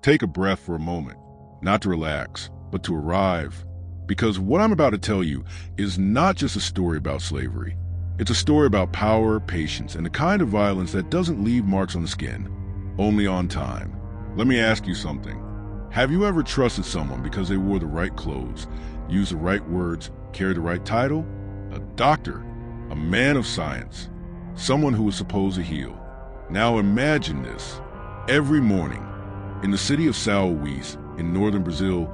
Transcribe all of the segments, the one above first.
Take a breath for a moment, not to relax, but to arrive. Because what I'm about to tell you is not just a story about slavery. It's a story about power, patience, and the kind of violence that doesn't leave marks on the skin, only on time. Let me ask you something. Have you ever trusted someone because they wore the right clothes, used the right words, carried the right title? A doctor, a man of science, someone who was supposed to heal. Now imagine this. Every morning, in the city of São Luís, in northern Brazil,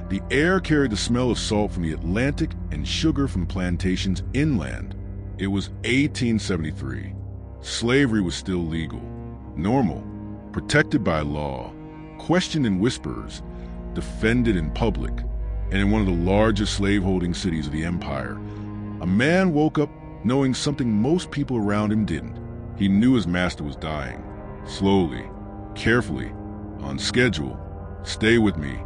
the air carried the smell of salt from the Atlantic and sugar from plantations inland. It was 1873. Slavery was still legal, normal, protected by law, questioned in whispers, defended in public, and in one of the largest slaveholding cities of the empire, a man woke up knowing something most people around him didn't. He knew his master was dying. Slowly, carefully, on schedule. Stay with me.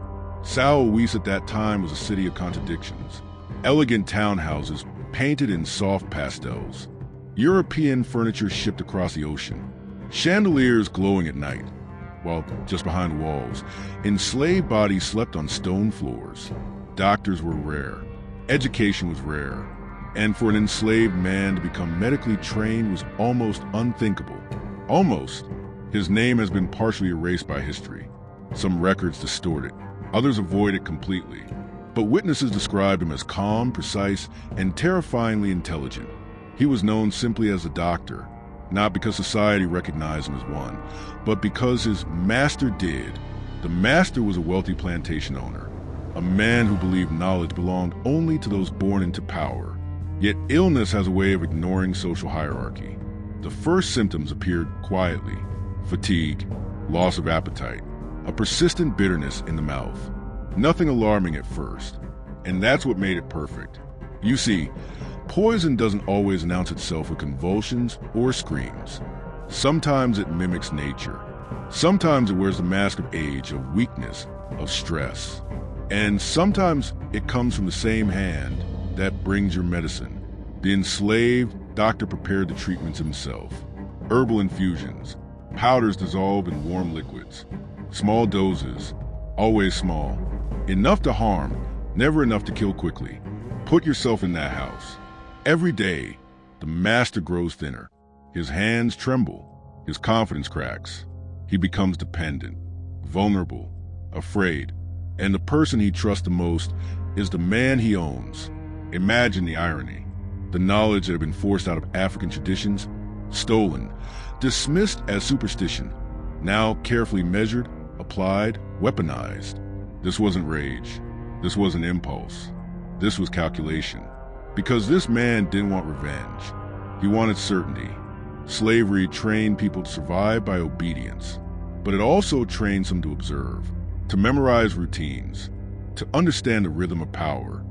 São Luís at that time was a city of contradictions. Elegant townhouses painted in soft pastels. European furniture shipped across the ocean. Chandeliers glowing at night, while just behind walls, enslaved bodies slept on stone floors. Doctors were rare. Education was rare. And for an enslaved man to become medically trained was almost unthinkable. Almost. His name has been partially erased by history. Some records distort it. Others avoid it completely. But witnesses described him as calm, precise, and terrifyingly intelligent. He was known simply as a doctor, not because society recognized him as one, but because his master did. The master was a wealthy plantation owner, a man who believed knowledge belonged only to those born into power. Yet illness has a way of ignoring social hierarchy. The first symptoms appeared quietly: fatigue, loss of appetite, a persistent bitterness in the mouth. Nothing alarming at first, and that's what made it perfect. You see, poison doesn't always announce itself with convulsions or screams. Sometimes it mimics nature. Sometimes it wears the mask of age, of weakness, of stress. And sometimes it comes from the same hand that brings your medicine. The enslaved doctor prepared the treatments himself. Herbal infusions, powders dissolved in warm liquids, small doses, always small, enough to harm, never enough to kill quickly. Put yourself in that house. Every day, the master grows thinner. His hands tremble. His confidence cracks. He becomes dependent, vulnerable, afraid. And the person he trusts the most is the man he owns. Imagine the irony. The knowledge that had been forced out of African traditions, stolen, dismissed as superstition, now carefully measured, applied, weaponized. This wasn't rage. This wasn't impulse. This was calculation. Because this man didn't want revenge. He wanted certainty. Slavery trained people to survive by obedience, but it also trains them to observe, to memorize routines, to understand the rhythm of power.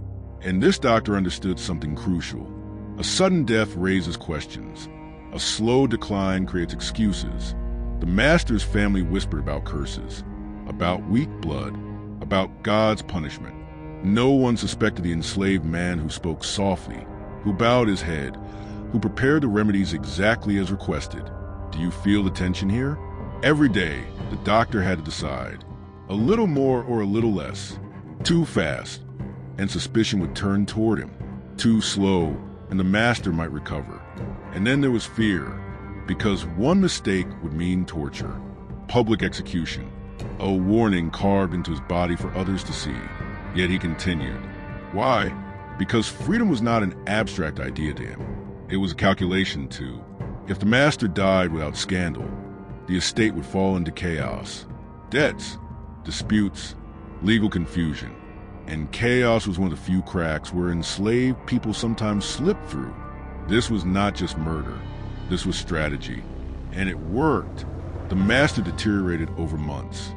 And this doctor understood something crucial. A sudden death raises questions. A slow decline creates excuses. The master's family whispered about curses, about weak blood, about God's punishment. No one suspected the enslaved man who spoke softly, who bowed his head, who prepared the remedies exactly as requested. Do you feel the tension here? Every day, the doctor had to decide. A little more or a little less. Too fast, and suspicion would turn toward him. Too slow, and the master might recover. And then there was fear, because one mistake would mean torture, public execution, a warning carved into his body for others to see. Yet he continued. Why? Because freedom was not an abstract idea to him. It was a calculation too. If the master died without scandal, the estate would fall into chaos. Debts, disputes, legal confusion. And chaos was one of the few cracks where enslaved people sometimes slipped through. This was not just murder. This was strategy. And it worked. The master deteriorated over months.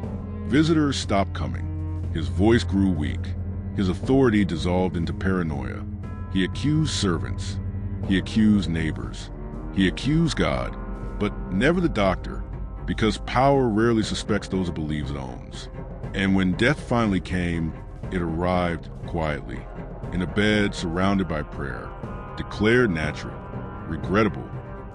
Visitors stopped coming. His voice grew weak. His authority dissolved into paranoia. He accused servants. He accused neighbors. He accused God, but never the doctor, because power rarely suspects those it believes it owns. And when death finally came, it arrived quietly, in a bed surrounded by prayer, declared natural, regrettable,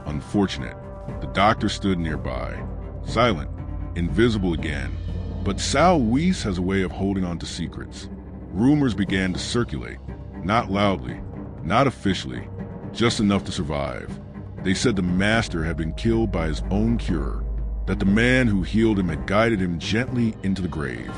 unfortunate. The doctor stood nearby, silent, invisible again, But São Luís has a way of holding on to secrets. Rumors began to circulate, not loudly, not officially, just enough to survive. They said the master had been killed by his own cure, that the man who healed him had guided him gently into the grave,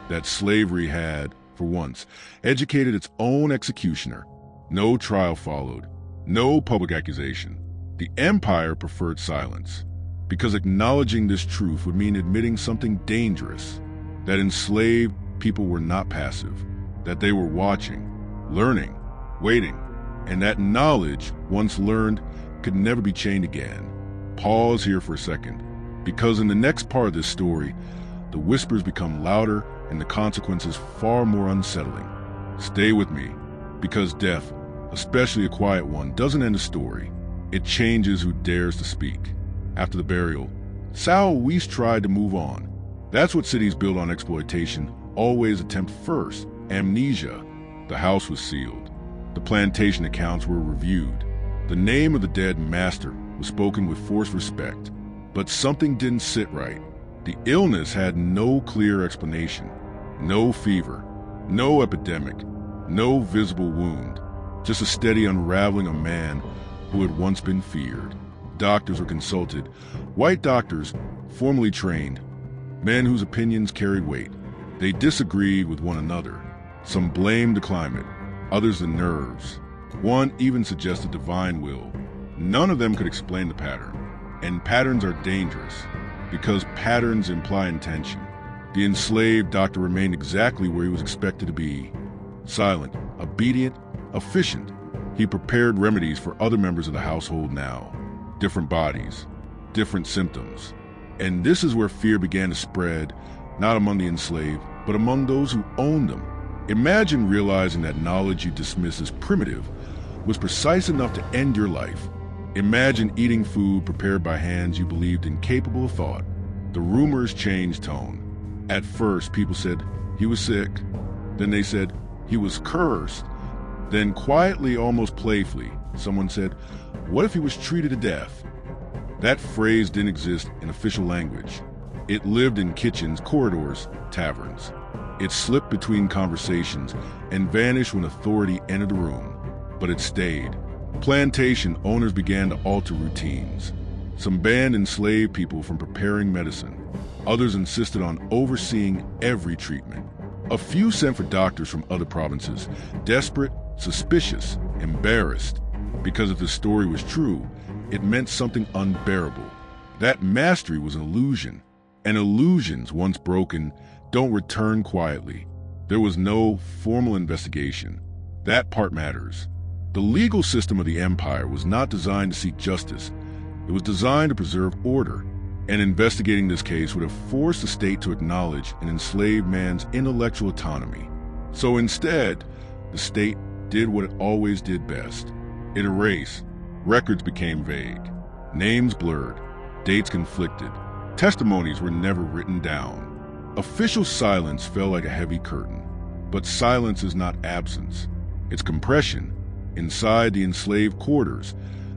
that slavery had, for once, educated its own executioner. No trial followed, no public accusation. The empire preferred silence, because acknowledging this truth would mean admitting something dangerous, that enslaved people were not passive, that they were watching, learning, waiting, and that knowledge, once learned, could never be chained again. Pause here for a second, because in the next part of this story, the whispers become louder and the consequences far more unsettling. Stay with me, because death, especially a quiet one, doesn't end a story. It changes who dares to speak. After the burial, São Luís tried to move on. That's what cities built on exploitation always attempt first: amnesia. The house was sealed. The plantation accounts were reviewed. The name of the dead master was spoken with forced respect. But something didn't sit right. The illness had no clear explanation. No fever, no epidemic, no visible wound. Just a steady unraveling of man who had once been feared. Doctors were consulted, white doctors, formally trained, men whose opinions carried weight. They disagreed with one another. Some blamed the climate, others the nerves. One even suggested divine will. None of them could explain the pattern. And patterns are dangerous, because patterns imply intention. The enslaved doctor remained exactly where he was expected to be. Silent, obedient, efficient. He prepared remedies for other members of the household now. Different bodies, different symptoms. And this is where fear began to spread, not among the enslaved, but among those who owned them. Imagine realizing that knowledge you dismiss as primitive was precise enough to end your life. Imagine eating food prepared by hands you believed incapable of thought. The rumors changed tone. At first, people said he was sick. Then they said he was cursed. Then quietly, almost playfully, someone said, what if he was treated to death? That phrase didn't exist in official language. It lived in kitchens, corridors, taverns. It slipped between conversations and vanished when authority entered the room. But it stayed. Plantation owners began to alter routines. Some banned enslaved people from preparing medicine. Others insisted on overseeing every treatment. A few sent for doctors from other provinces, desperate, suspicious, embarrassed. Because if the story was true, it meant something unbearable. That mastery was an illusion, and illusions, once broken, don't return quietly. There was no formal investigation. That part matters. The legal system of the empire was not designed to seek justice. It was designed to preserve order, and investigating this case would have forced the state to acknowledge an enslaved man's intellectual autonomy. So instead, the state did what it always did best. It erased. Records became vague. Names blurred. Dates conflicted. Testimonies were never written down. Official silence fell like a heavy curtain. But silence is not absence. It's compression. Inside the enslaved quarters,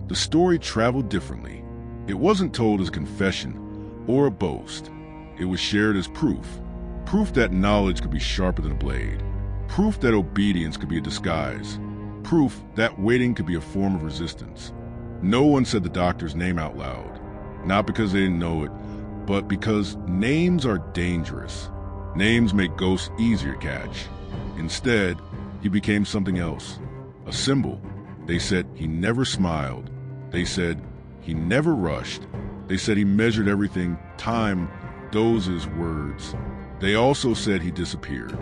the story traveled differently. It wasn't told as a confession or a boast. It was shared as proof. Proof that knowledge could be sharper than a blade. Proof that obedience could be a disguise. Proof that waiting could be a form of resistance. No one said the doctor's name out loud. Not because they didn't know it, but because names are dangerous. Names make ghosts easier to catch. Instead, he became something else. A symbol. They said he never smiled. They said he never rushed. They said he measured everything, time, doses, words. They also said he disappeared.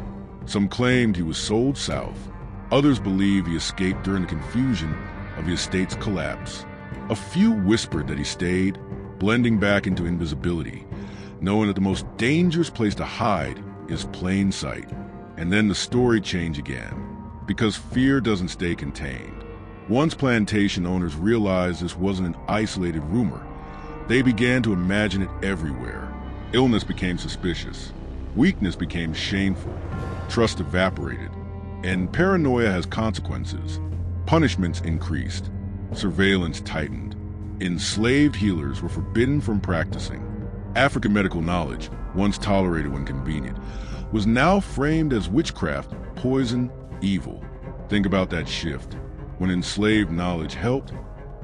Some claimed he was sold south. Others believe he escaped during the confusion of his estate's collapse. A few whispered that he stayed, blending back into invisibility, knowing that the most dangerous place to hide is plain sight. And then the story changed again, because fear doesn't stay contained. Once plantation owners realized this wasn't an isolated rumor, they began to imagine it everywhere. Illness became suspicious. Weakness became shameful. Trust evaporated. And paranoia has consequences. Punishments increased. Surveillance tightened. Enslaved healers were forbidden from practicing. African medical knowledge, once tolerated when convenient, was now framed as witchcraft, poison, evil. Think about that shift. When enslaved knowledge helped,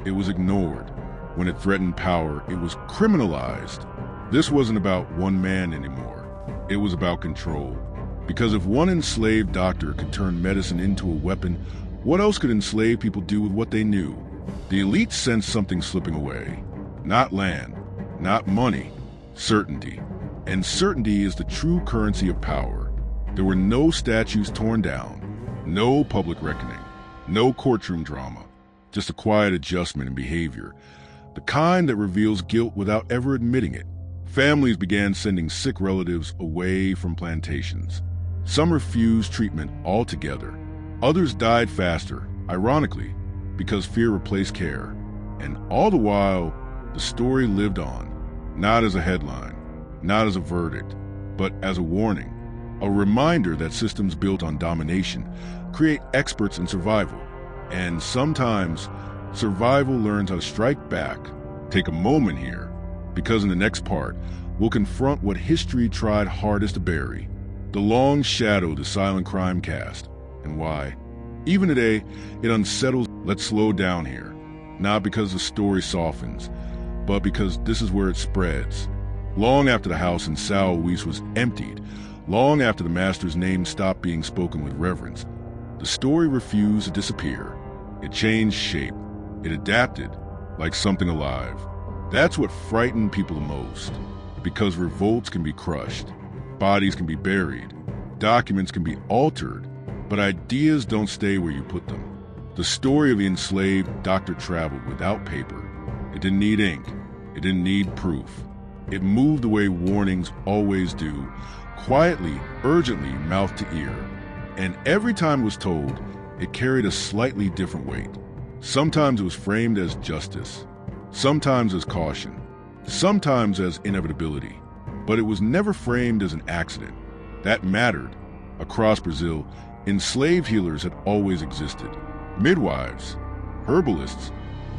it was ignored. When it threatened power, it was criminalized. This wasn't about one man anymore. It was about control. Because if one enslaved doctor could turn medicine into a weapon, what else could enslaved people do with what they knew? The elite sensed something slipping away. Not land, not money, certainty. And certainty is the true currency of power. There were no statues torn down, no public reckoning, no courtroom drama, just a quiet adjustment in behavior, the kind that reveals guilt without ever admitting it. Families began sending sick relatives away from plantations. Some refused treatment altogether. Others died faster, ironically, because fear replaced care. And all the while, the story lived on, not as a headline, not as a verdict, but as a warning, a reminder that systems built on domination create experts in survival. And sometimes, survival learns how to strike back. Take a moment here, because in the next part, we'll confront what history tried hardest to bury, the long shadow the silent crime cast, and why. Even today, it unsettles. Let's slow down here, not because the story softens, but because this is where it spreads. Long after the house in São Luís was emptied, long after the master's name stopped being spoken with reverence, the story refused to disappear. It changed shape. It adapted, like something alive. That's what frightened people the most, because revolts can be crushed, bodies can be buried, documents can be altered, but ideas don't stay where you put them. The story of the enslaved doctor traveled without paper. It didn't need ink. It didn't need proof. It moved the way warnings always do, quietly, urgently, mouth to ear. And every time it was told, it carried a slightly different weight. Sometimes it was framed as justice, sometimes as caution, sometimes as inevitability. But it was never framed as an accident. That mattered. Across Brazil, enslaved healers had always existed. Midwives, herbalists,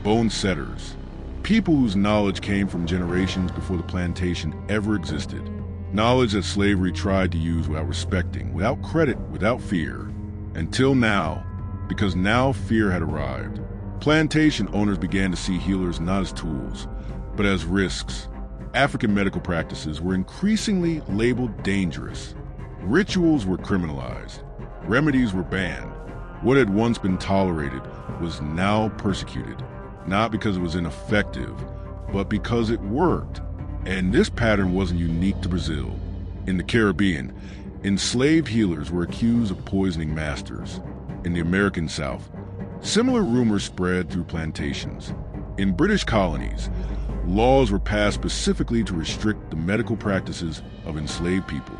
bone setters, people whose knowledge came from generations before the plantation ever existed. Knowledge that slavery tried to use without respecting, without credit, without fear. Until now, because now fear had arrived. Plantation owners began to see healers not as tools, but as risks. African medical practices were increasingly labeled dangerous. Rituals were criminalized. Remedies were banned. What had once been tolerated was now persecuted, not because it was ineffective, but because it worked. And this pattern wasn't unique to Brazil. In the Caribbean, enslaved healers were accused of poisoning masters. In the American South, similar rumors spread through plantations. In British colonies, laws were passed specifically to restrict the medical practices of enslaved people.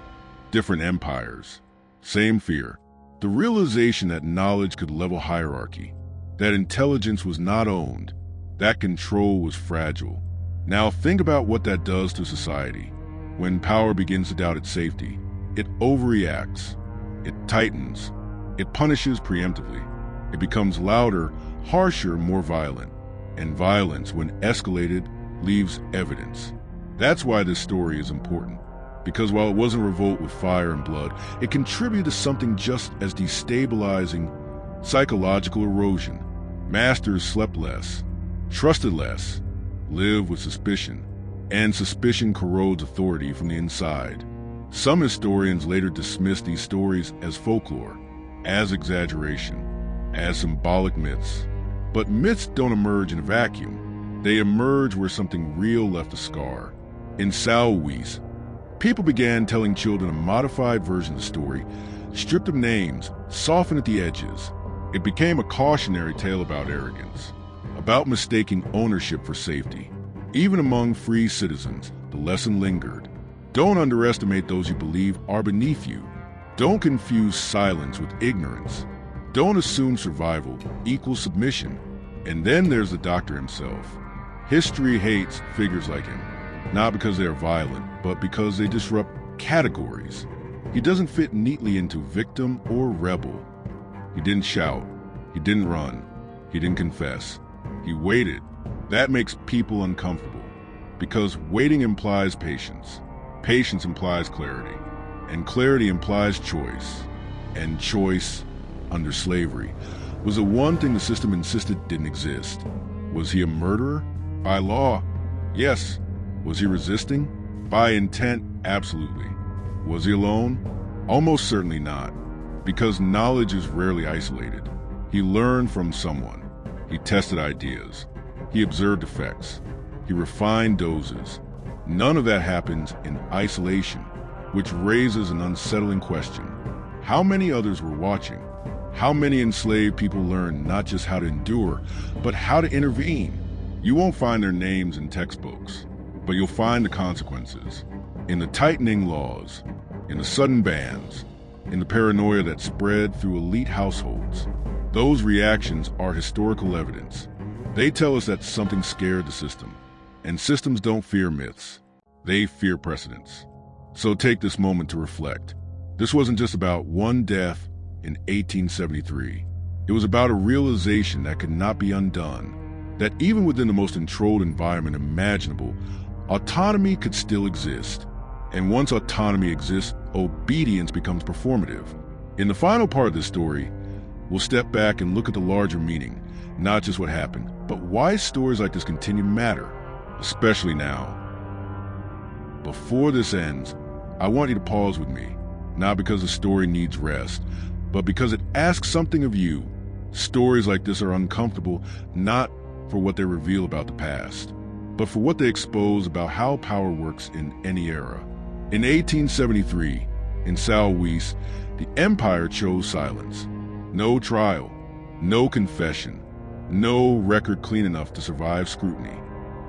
Different empires, same fear. The realization that knowledge could level hierarchy, that intelligence was not owned, that control was fragile. Now think about what that does to society. When power begins to doubt its safety, it overreacts, it tightens, it punishes preemptively. It becomes louder, harsher, more violent. And violence, when escalated, leaves evidence. That's why this story is important. Because while it wasn't a revolt with fire and blood, it contributed to something just as destabilizing: psychological erosion. Masters slept less, trusted less, lived with suspicion, and suspicion corrodes authority from the inside. Some historians later dismissed these stories as folklore, as exaggeration, as symbolic myths. But myths don't emerge in a vacuum. They emerge where something real left a scar. In São Luís, people began telling children a modified version of the story, stripped of names, softened at the edges. It became a cautionary tale about arrogance, about mistaking ownership for safety. Even among free citizens, the lesson lingered. Don't underestimate those you believe are beneath you. Don't confuse silence with ignorance. Don't assume survival equals submission. And then there's the doctor himself. History hates figures like him, not because they are violent, but because they disrupt categories. He doesn't fit neatly into victim or rebel. He didn't shout. He didn't run. He didn't confess. He waited. That makes people uncomfortable, because waiting implies patience. Patience implies clarity, and clarity implies choice. And choice, under slavery, was the one thing the system insisted didn't exist. Was he a murderer? By law, yes. Was he resisting? By intent, absolutely. Was he alone? Almost certainly not, because knowledge is rarely isolated. He learned from someone. He tested ideas. He observed effects. He refined doses. None of that happens in isolation, which raises an unsettling question. How many others were watching? How many enslaved people learned not just how to endure, but how to intervene? You won't find their names in textbooks, but you'll find the consequences. In the tightening laws, in the sudden bans, in the paranoia that spread through elite households. Those reactions are historical evidence. They tell us that something scared the system. And systems don't fear myths. They fear precedents. So take this moment to reflect. This wasn't just about one death in 1873. It was about a realization that could not be undone, that even within the most controlled environment imaginable, autonomy could still exist. And once autonomy exists, obedience becomes performative. In the final part of this story, we'll step back and look at the larger meaning, not just what happened, but why stories like this continue to matter, especially now. Before this ends, I want you to pause with me, not because the story needs rest, but because it asks something of you. Stories like this are uncomfortable, not for what they reveal about the past, but for what they expose about how power works in any era. In 1873, in São Luís, the empire chose silence. No trial, no confession, no record clean enough to survive scrutiny.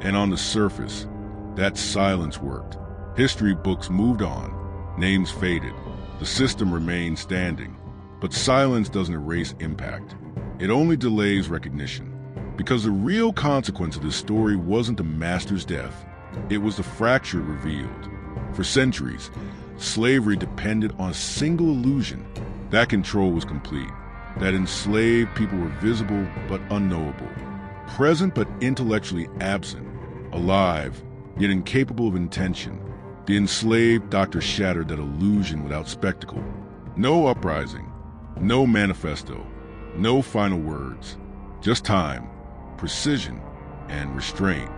And on the surface, that silence worked. History books moved on, names faded, the system remained standing. But silence doesn't erase impact. It only delays recognition. Because the real consequence of this story wasn't the master's death. It was the fracture it revealed. For centuries, slavery depended on a single illusion. That control was complete. That enslaved people were visible but unknowable. Present but intellectually absent. Alive, yet incapable of intention. The enslaved doctor shattered that illusion without spectacle. No uprising. No manifesto. No final words. Just time, precision, and restraint.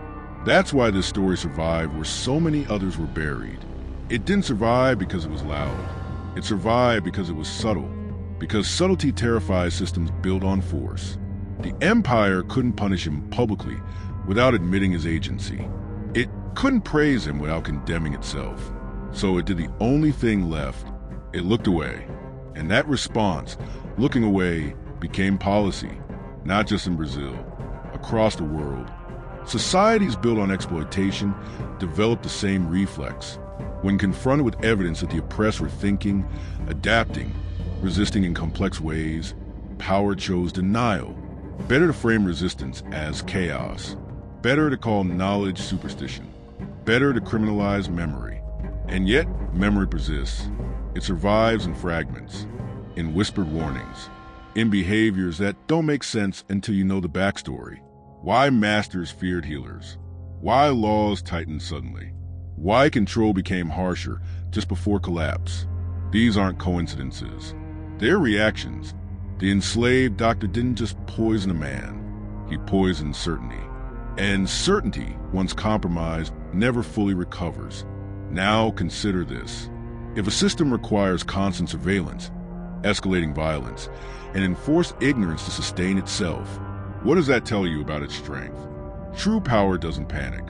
That's why this story survived where so many others were buried. It didn't survive because it was loud. It survived because it was subtle. Because subtlety terrifies systems built on force. The empire couldn't punish him publicly without admitting his agency. It couldn't praise him without condemning itself. So it did the only thing left. It looked away. And that response, looking away, became policy, not just in Brazil, across the world. Societies built on exploitation developed the same reflex. When confronted with evidence that the oppressed were thinking, adapting, resisting in complex ways, power chose denial. Better to frame resistance as chaos. Better to call knowledge superstition. Better to criminalize memory. And yet, memory persists. It survives in fragments, in whispered warnings, in behaviors that don't make sense until you know the backstory. Why masters feared healers. Why laws tightened suddenly. Why control became harsher just before collapse. These aren't coincidences. They're reactions. The enslaved doctor didn't just poison a man. He poisoned certainty. And certainty, once compromised, never fully recovers. Now consider this. If a system requires constant surveillance, escalating violence, and enforced ignorance to sustain itself, what does that tell you about its strength? True power doesn't panic.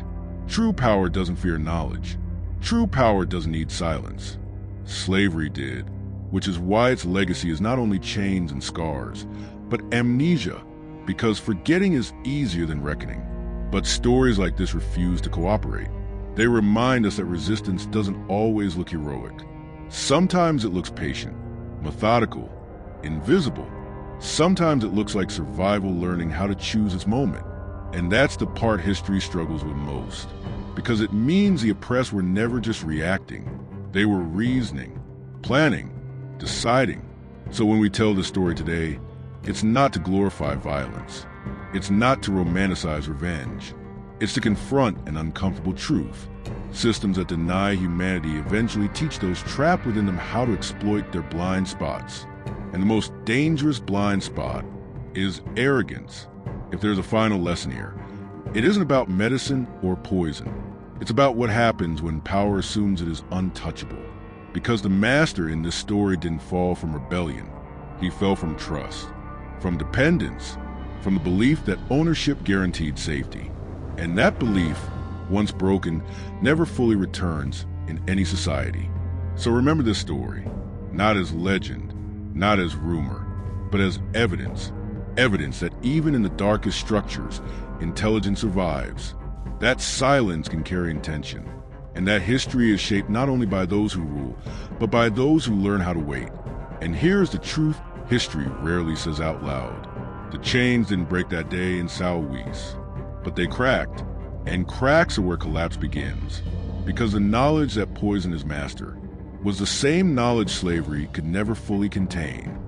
True power doesn't fear knowledge. True power doesn't need silence. Slavery did, which is why its legacy is not only chains and scars, but amnesia, because forgetting is easier than reckoning. But stories like this refuse to cooperate. They remind us that resistance doesn't always look heroic. Sometimes it looks patient, methodical, invisible. Sometimes it looks like survival learning how to choose its moment. And that's the part history struggles with most. Because it means the oppressed were never just reacting. They were reasoning, planning, deciding. So when we tell this story today, it's not to glorify violence. It's not to romanticize revenge. It's to confront an uncomfortable truth. Systems that deny humanity eventually teach those trapped within them how to exploit their blind spots. And the most dangerous blind spot is arrogance. If there's a final lesson here, it isn't about medicine or poison. It's about what happens when power assumes it is untouchable. Because the master in this story didn't fall from rebellion. He fell from trust, from dependence, from the belief that ownership guaranteed safety. And that belief, once broken, never fully returns in any society. So remember this story, not as legend, not as rumor, but as evidence. Evidence that even in the darkest structures, intelligence survives. That silence can carry intention. And that history is shaped not only by those who rule, but by those who learn how to wait. And here's the truth history rarely says out loud. The chains didn't break that day in São Luís, but they cracked. And cracks are where collapse begins. Because the knowledge that poison is master was the same knowledge slavery could never fully contain.